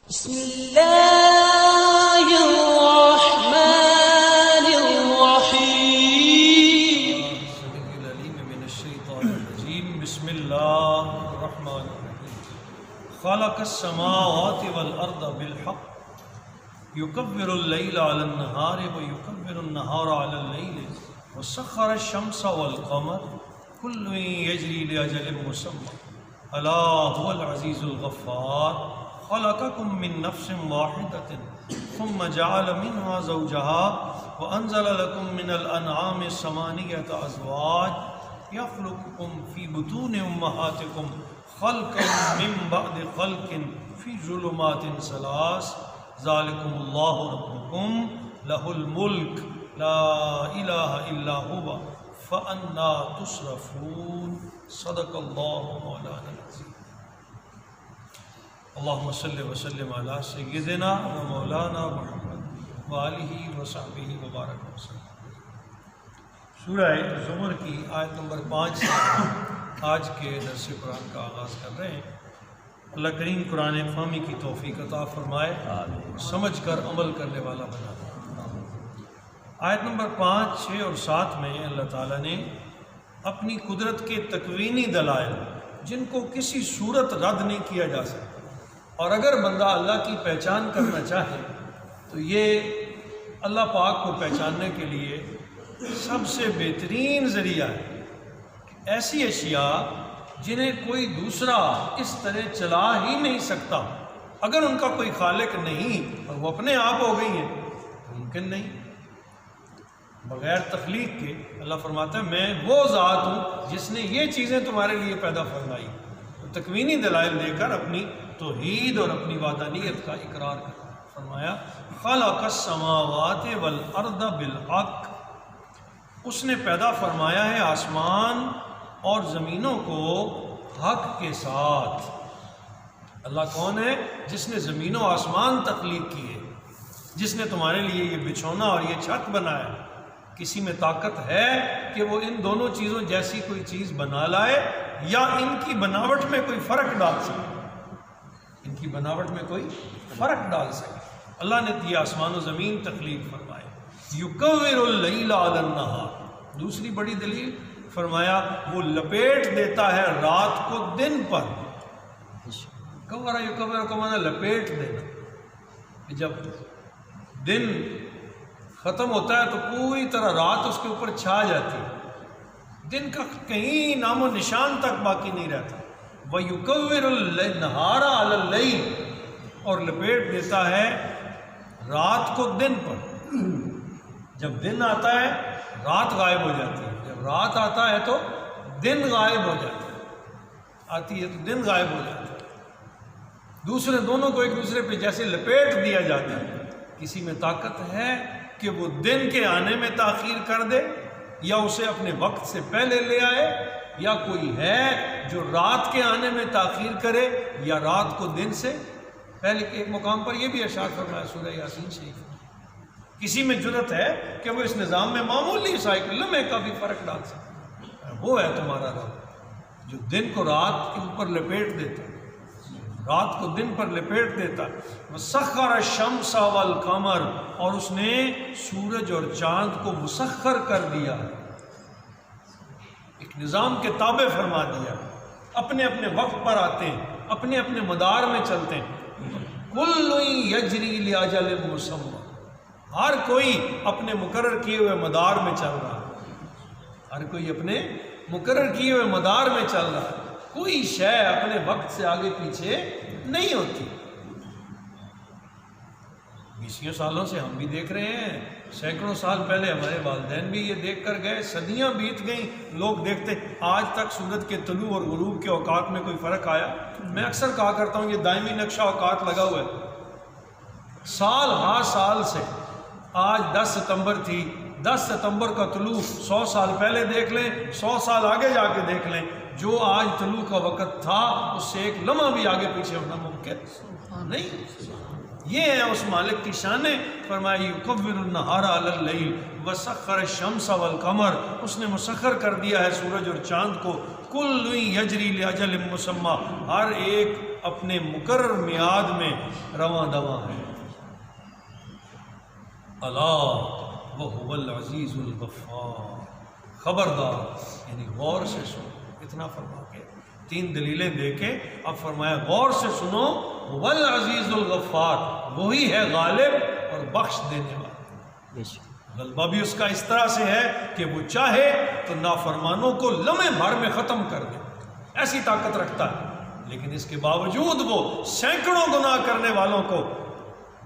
بسم اللہ الرحمن الرحیم السمیع العلیم من الشیطان الرجیم بسم اللہ الرحمن الرحیم خلق السماوات والارض بالحق یکبر اللیل علی النہار ویکبر النہار علی اللیل وسخر الشمس والقمر کل یجری لاجل مسمى الا هو العزیز الغفار خلقكم من نفس واحدة ثم جعل منها زوجها وأنزل لكم من الأنعام ثمانية أزواج يخلقكم في بطون أمهاتكم خلقا من بعد خلق في ظلمات ثلاث ذلكم الله ربكم له الملك لا إله إلا هو فأنى تصرفون صدق الله مولانا العظيم اللہم صلی وسلم علی سیدنا و مولانا محمد وآلہ وصحبہ وبارک وسلم۔ سورہ زمر کی آیت نمبر 5 سے آج کے درس قرآن کا آغاز کر رہے ہیں۔ اللہ کریم قرآن فہمی کی توفیق عطا فرمائے، سمجھ کر عمل کرنے والا بنا دے۔ آیت نمبر 5، 6 اور 7 میں اللہ تعالیٰ نے اپنی قدرت کے تکوینی دلائل جن کو کسی صورت رد نہیں کیا جا سکتا، اور اگر بندہ اللہ کی پہچان کرنا چاہے تو یہ اللہ پاک کو پہچاننے کے لیے سب سے بہترین ذریعہ ہے کہ ایسی اشیاء جنہیں کوئی دوسرا اس طرح چلا ہی نہیں سکتا، اگر ان کا کوئی خالق نہیں اور وہ اپنے آپ ہو گئی ہیں تو ممکن نہیں، بغیر تخلیق کے۔ اللہ فرماتا ہے میں وہ ذات ہوں جس نے یہ چیزیں تمہارے لیے پیدا فرمائی، تو تکوینی دلائل دے کر اپنی توحید اور اپنی وحدانیت کا اقرار کرتا۔ فرمایا خلق السماوات والارض بالحق، اس نے پیدا فرمایا ہے آسمان اور زمینوں کو حق کے ساتھ۔ اللہ کون ہے؟ جس نے زمین و آسمان تخلیق کیے، جس نے تمہارے لیے یہ بچھونا اور یہ چھت بنایا۔ کسی میں طاقت ہے کہ وہ ان دونوں چیزوں جیسی کوئی چیز بنا لائے یا ان کی بناوٹ میں کوئی فرق ڈال سکے؟ ان کی بناوٹ میں کوئی فرق ڈال سکے؟ اللہ نے یہ آسمان و زمین تخلیق فرمائے۔ یکور اللیل علی النہار، دوسری بڑی دلیل فرمایا وہ لپیٹ دیتا ہے رات کو دن پر۔ یکور کا معنی لپیٹ دینا، جب دن ختم ہوتا ہے تو پوری طرح رات اس کے اوپر چھا جاتی ہے، دن کا کہیں نام و نشان تک باقی نہیں رہتا۔ وَيُكَوِّرُ النَّهَارَ عَلَى اللَّيْلِ، اور لپیٹ دیتا ہے رات کو دن پر۔ جب دن آتا ہے رات غائب ہو جاتی ہے، جب رات آتا ہے تو دن غائب ہو جاتا ہے، آتی ہے تو دن غائب ہو جاتا ہے۔ دوسرے دونوں کو ایک دوسرے پہ جیسے لپیٹ دیا جاتا ہے۔ کسی میں طاقت ہے کہ وہ دن کے آنے میں تاخیر کر دے یا اسے اپنے وقت سے پہلے لے آئے، یا کوئی ہے جو رات کے آنے میں تاخیر کرے یا رات کو دن سے پہلے۔ ایک مقام پر یہ بھی ارشاد فرمایا سورہ یاسین شریف، کسی میں جرت ہے کہ وہ اس نظام میں معمولی سا ایک لمحے کا بھی فرق ڈال سکتا، وہ ہے تمہارا رب جو دن کو رات کے اوپر لپیٹ دیتا، رات کو دن پر لپیٹ دیتا۔ وَسَخَّرَ الشَّمْسَ وَالْقَمَرَ، اور اس نے سورج اور چاند کو مسخر کر دیا، ایک نظام کے تابع فرما دیا، اپنے اپنے وقت پر آتے ہیں، اپنے اپنے مدار میں چلتے ہیں۔ کُلٌّ یجری لأجل مسمى، ہر کوئی اپنے مقرر کیے ہوئے مدار میں چل رہا ہے، ہر کوئی اپنے مقرر کیے ہوئے مدار میں چل رہا ہے، کوئی شے اپنے وقت سے آگے پیچھے نہیں ہوتی۔ 20 سالوں سے ہم بھی دیکھ رہے ہیں، سینکڑوں سال پہلے ہمارے والدین بھی یہ دیکھ کر گئے، صدیاں بیت گئیں، لوگ دیکھتے، آج تک سورج کے طلوع اور غروب کے اوقات میں کوئی فرق آیا؟ میں اکثر کہا کرتا ہوں یہ دائمی نقشہ اوقات لگا ہوا ہے، سال ہر سال سے۔ آج 10 ستمبر تھی، 10 ستمبر کا طلوع 100 سال پہلے دیکھ لیں، 100 سال آگے جا کے دیکھ لیں، جو آج طلوع کا وقت تھا اس سے ایک لمحہ بھی آگے پیچھے ہونا ممکن نہیں۔ یہ ہے اس مالک کی شانیں۔ فرمایا یکور النہار علی اللیل وسخر الشمس والقمر، اس نے مسخر کر دیا ہے سورج اور چاند کو۔ کل یجری لاجل مسمى، ہر ایک اپنے مقرر میعاد میں رواں دواں ہے۔ الا وهو العزیز الغفار، خبردار، یعنی غور سے سنو۔ اتنا فرما کے 3 دلیلیں دے کے اب فرمایا غور سے سنو، هو العزیز الغفار، وہی ہے غالب اور بخش دینے والا۔ غلبہ بھی اس کا اس طرح سے ہے کہ وہ چاہے تو نافرمانوں کو لمحے بھر میں ختم کر دے، ایسی طاقت رکھتا ہے، لیکن اس کے باوجود وہ سینکڑوں گناہ کرنے والوں کو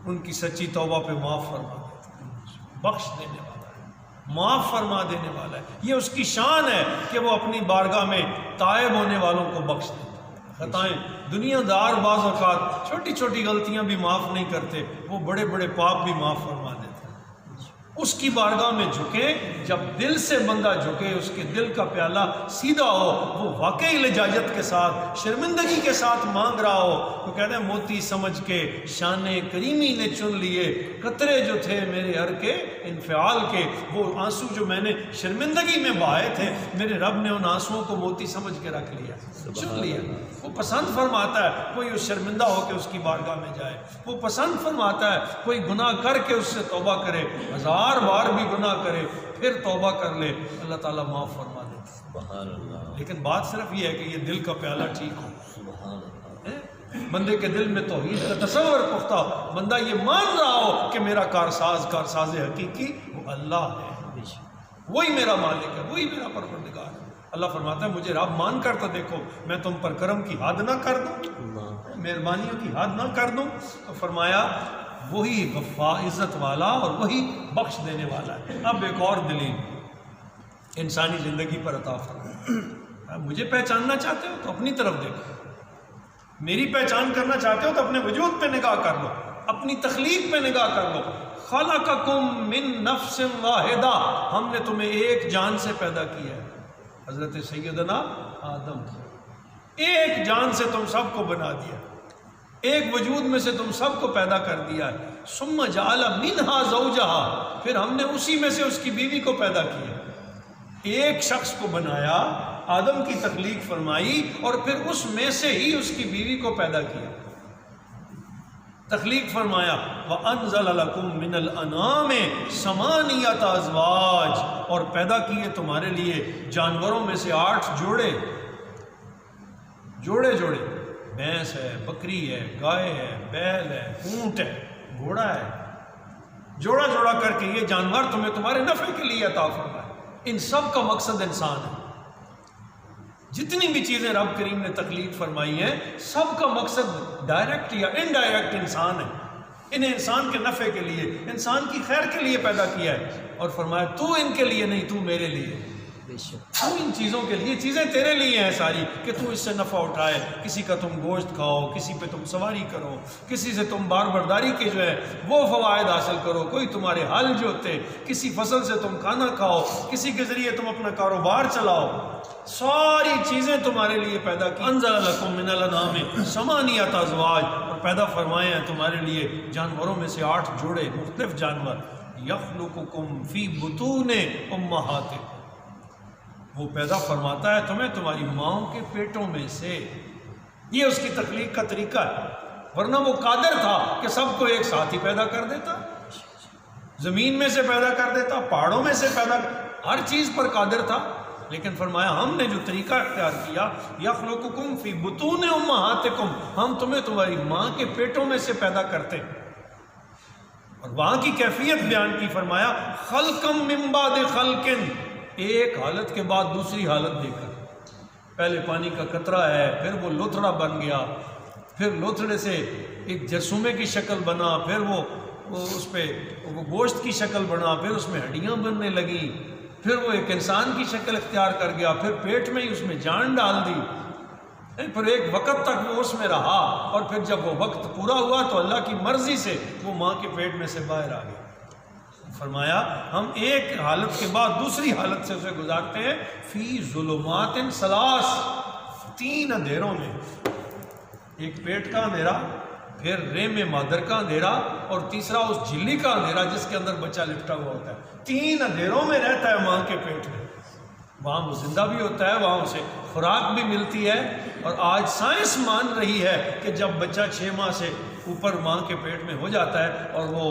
ان کی سچی توبہ پہ معاف فرما دیتا ہے، بخش دینے والا ہے، معاف فرما دینے والا ہے۔ یہ اس کی شان ہے کہ وہ اپنی بارگاہ میں تائب ہونے والوں کو بخش دیتا ہے۔ خطائیں دنیا دار بعض اوقات چھوٹی چھوٹی غلطیاں بھی معاف نہیں کرتے، وہ بڑے بڑے پاپ بھی معاف فرما دیتے ہیں۔ اس کی بارگاہ میں جھکیں، جب دل سے بندہ جھکے، اس کے دل کا پیالہ سیدھا ہو، وہ واقعی لجاجت کے ساتھ شرمندگی کے ساتھ مانگ رہا ہو، تو کہتے ہیں موتی سمجھ کے شان کریمی نے چن لیے، قطرے جو تھے میرے عر کے انفعال کے، وہ آنسو جو میں نے شرمندگی میں بہائے تھے، میرے رب نے ان آنسوؤں کو موتی سمجھ کے رکھ لیا، چن لیا۔ وہ پسند فرماتا ہے کوئی اس شرمندہ ہو کے اس کی بارگاہ میں جائے، وہ پسند فرماتا ہے کوئی گناہ کر کے اس سے توبہ کرے، 1000 بار بھی گناہ کرے پھر توبہ کر لے، اللہ تعالیٰ معاف فرما دیتا۔ سبحان اللہ، لیکن بات صرف یہ ہے کہ یہ دل کا پیالہ ٹھیک ہو، سبحان اللہ، بندے کے دل میں توحید کا تصور پختہ ہو، بندہ یہ مان رہا ہو کہ میرا کارساز حقیقی وہ اللہ ہے، وہی میرا مالک ہے، وہی میرا پروردگار ہے۔ اللہ فرماتا ہے مجھے رب مان کر تو دیکھو، میں تم پر کرم کی حد نہ کر دوں، مہربانیوں کی حد نہ کر دوں۔ تو فرمایا وہی غفار، عزت والا اور وہی بخش دینے والا ہے۔ اب ایک اور دلیل انسانی زندگی پر عطا فرمایا، مجھے پہچاننا چاہتے ہو تو اپنی طرف دیکھو، میری پہچان کرنا چاہتے ہو تو اپنے وجود پہ نگاہ کر لو، اپنی تخلیق پہ نگاہ کر لو۔ خلقکم من نفس واحدہ، ہم نے تمہیں ایک جان سے پیدا کیا ہے، حضرت سیدنا آدم، ایک جان سے تم سب کو بنا دیا، ایک وجود میں سے تم سب کو پیدا کر دیا ہے۔ ثم جعل منہا زوجہا، پھر ہم نے اسی میں سے اس کی بیوی کو پیدا کیا، ایک شخص کو بنایا، آدم کی تخلیق فرمائی اور پھر اس میں سے ہی اس کی بیوی کو پیدا کیا، تخلیق فرمایا۔ وَأَنزَلَ لَكُم مِّنَ الْأَنْعَامِ ثَمَانِيَةَ أَزْوَاجٍ، اور پیدا کیے تمہارے لیے جانوروں میں سے 8 جوڑے، بھینس ہے، بکری ہے، گائے ہے، بیل ہے، اونٹ ہے، گھوڑا ہے، جوڑا کر کے یہ جانور تمہیں تمہارے نفع کے لیے عطا فرمایا۔ ان سب کا مقصد انسان ہے، جتنی بھی چیزیں رب کریم نے تخلیق فرمائی ہیں سب کا مقصد ڈائریکٹ یا انڈائریکٹ انسان ہے، انہیں انسان کے نفع کے لیے، انسان کی خیر کے لیے پیدا کیا ہے، اور فرمایا تو ان کے لیے نہیں، تو میرے لیے، تو ان چیزوں کے لیے، چیزیں تیرے لیے ہیں ساری، کہ تو اس سے نفع اٹھائے، کسی کا تم گوشت کھاؤ، کسی پہ تم سواری کرو، کسی سے تم بار برداری کے جو ہے وہ فوائد حاصل کرو، کوئی تمہارے حل جوتے، کسی فصل سے تم کھانا کھاؤ، کسی کے ذریعے تم اپنا کاروبار چلاؤ، ساری چیزیں تمہارے لیے پیدا کی۔ انزل لکم من الانعام ثمانیۃ ازواج، اور پیدا فرمائے ہیں تمہارے لیے جانوروں میں سے 8 جوڑے، مختلف جانور۔ یخلقکم فی بطون امہاتکم، وہ پیدا فرماتا ہے تمہیں تمہاری ماؤں کے پیٹوں میں سے، یہ اس کی تخلیق کا طریقہ ہے، ورنہ وہ قادر تھا کہ سب کو ایک ساتھ ہی پیدا کر دیتا، زمین میں سے پیدا کر دیتا، پہاڑوں میں سے پیدا، ہر چیز پر قادر تھا، لیکن فرمایا ہم نے جو طریقہ اختیار کیا، یخلقکم فی بطون امہاتکم، ہم تمہیں تمہاری ماں کے پیٹوں میں سے پیدا کرتے، اور وہاں کی کیفیت بیان کی، فرمایا خلقم من بعد خلقن، ایک حالت کے بعد دوسری حالت دے کر، پہلے پانی کا قطرہ ہے، پھر وہ لوتھڑا بن گیا، پھر لوتھڑے سے ایک جرثومے کی شکل بنا، پھر وہ اس پہ وہ گوشت کی شکل بنا، پھر اس میں ہڈیاں بننے لگیں، پھر وہ ایک انسان کی شکل اختیار کر گیا، پھر پیٹ میں ہی اس میں جان ڈال دی، پھر ایک وقت تک وہ اس میں رہا، اور پھر جب وہ وقت پورا ہوا تو اللہ کی مرضی سے وہ ماں کے پیٹ میں سے باہر آ گیا۔ فرمایا ہم ایک حالت کے بعد دوسری حالت سے اسے گزارتے ہیں، فی ظلمات ثلاث، 3 اندھیروں میں، ایک پیٹ کا اندھیرا، پھر رحم مادر کا اندھیرا، اور تیسرا اس جھلی کا اندھیرا جس کے اندر بچہ لپٹا ہوا ہوتا ہے، 3 اندھیروں میں رہتا ہے ماں کے پیٹ میں، وہاں وہ زندہ بھی ہوتا ہے، وہاں اسے خوراک بھی ملتی ہے، اور آج سائنس مان رہی ہے کہ جب بچہ 6 ماہ سے اوپر ماں کے پیٹ میں ہو جاتا ہے اور وہ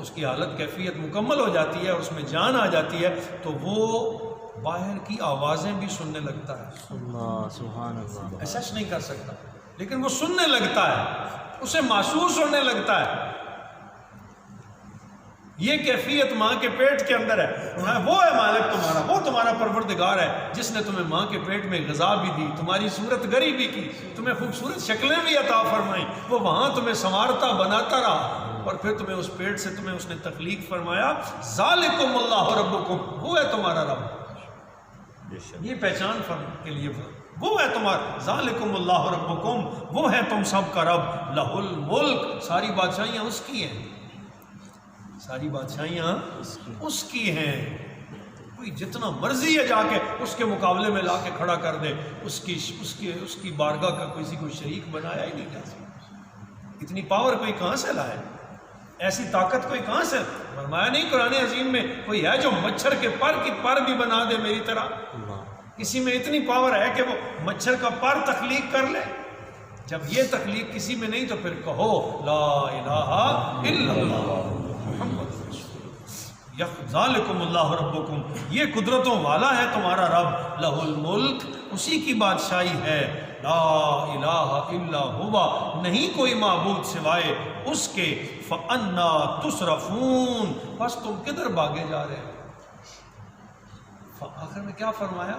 اس کی حالت کیفیت مکمل ہو جاتی ہے، اس میں جان آ جاتی ہے، تو وہ باہر کی آوازیں بھی سننے لگتا ہے، اللہ سبحان اللہ، احساس نہیں کر سکتا لیکن وہ سننے لگتا ہے، اسے محسوس ہونے لگتا ہے۔ یہ کیفیت ماں کے پیٹ کے اندر ہے، وہ ہے مالک تمہارا، وہ تمہارا پروردگار ہے جس نے تمہیں ماں کے پیٹ میں غذا بھی دی، تمہاری صورت گری بھی کی، تمہیں خوبصورت شکلیں بھی عطا فرمائیں، وہ وہاں تمہیں سنوارتا بناتا رہا اور پھر تمہیں اس پیٹ سے تمہیں اس نے تخلیق فرمایا۔ ذالکم اللہ ربکم، وہ ہے تمہارا رب، یہ پہچان کے لیے وہ ہے تمہارا، ذالکم اللہ ربکم، وہ ہے تم سب کا رب، لہ الملک، ساری بادشاہیاں اس کی ہیں، ساری بادشاہیاں اس کی ہیں، کوئی جتنا مرضی ہے جا کے اس کے مقابلے میں لا کے کھڑا کر دے، اس کی بارگاہ کا کسی کو شریک بنایا ہی نہیں جا سکتا۔ اتنی پاور کوئی کہاں سے لائے، ایسی طاقت کوئی کہاں سے؟ فرمایا نہیں قرآن عظیم میں کوئی ہے جو مچھر کے پر کی پر بھی بنا دے میری طرح؟ کسی میں اتنی پاور ہے کہ وہ مچھر کا پر تخلیق کر لے؟ جب یہ تخلیق کسی میں نہیں تو پھر کہو لا الہ الا اللہ محمد رسول اللہ، ذالکم اللہ ربکم، یہ قدرتوں والا ہے تمہارا رب، لہ الملک، اسی کی بادشاہی ہے، لا الہ الا ہوا، نہیں کوئی معبود سوائے اس کے، فَأَنَّا تُصْرَفُونَ، بس تم کدھر بھاگے جا رہے ہو؟ آخر میں کیا فرمایا؟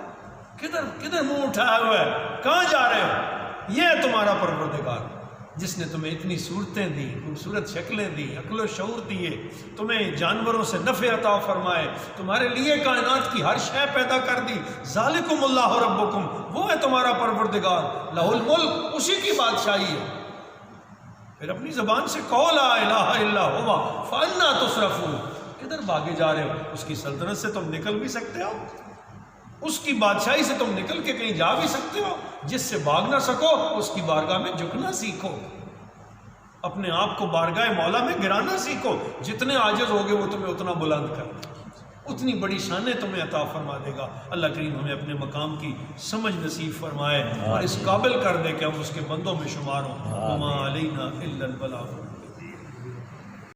کدھر منہ اٹھایا ہوا ہے، کہاں جا رہے ہو؟ یہ ہے تمہارا پروردگار جس نے تمہیں اتنی صورتیں دی، خوبصورت شکلیں دی، عقل و شعور دیے، تمہیں جانوروں سے نفع عطا فرمائے، تمہارے لیے کائنات کی ہر شے پیدا کر دی، ذالکم اللہ ربکم، وہ ہے تمہارا پروردگار، لہ الملک، اسی کی بادشاہی ہے۔ پھر اپنی زبان سے کہو لا الہ الا ہوا، فانا تصرفون، کدھر بھاگے جا رہے ہو؟ اس کی سلطنت سے تم نکل بھی سکتے ہو، اس کی بادشاہی سے تم نکل کے کہیں جا بھی سکتے ہو، جس سے بھاگ نہ سکو اس کی بارگاہ میں جھکنا سیکھو، اپنے آپ کو بارگاہ مولا میں گرانا سیکھو، جتنے عاجز ہوگے وہ تمہیں اتنا بلند کر دے، اتنی بڑی شانیں تمہیں عطا فرما دے گا۔ اللہ کریم ہمیں اپنے مقام کی سمجھ نصیب فرمائے اور اس قابل کر دے کہ ہم اس کے بندوں میں شمار ہوں۔ وما علینا الا البلاغ۔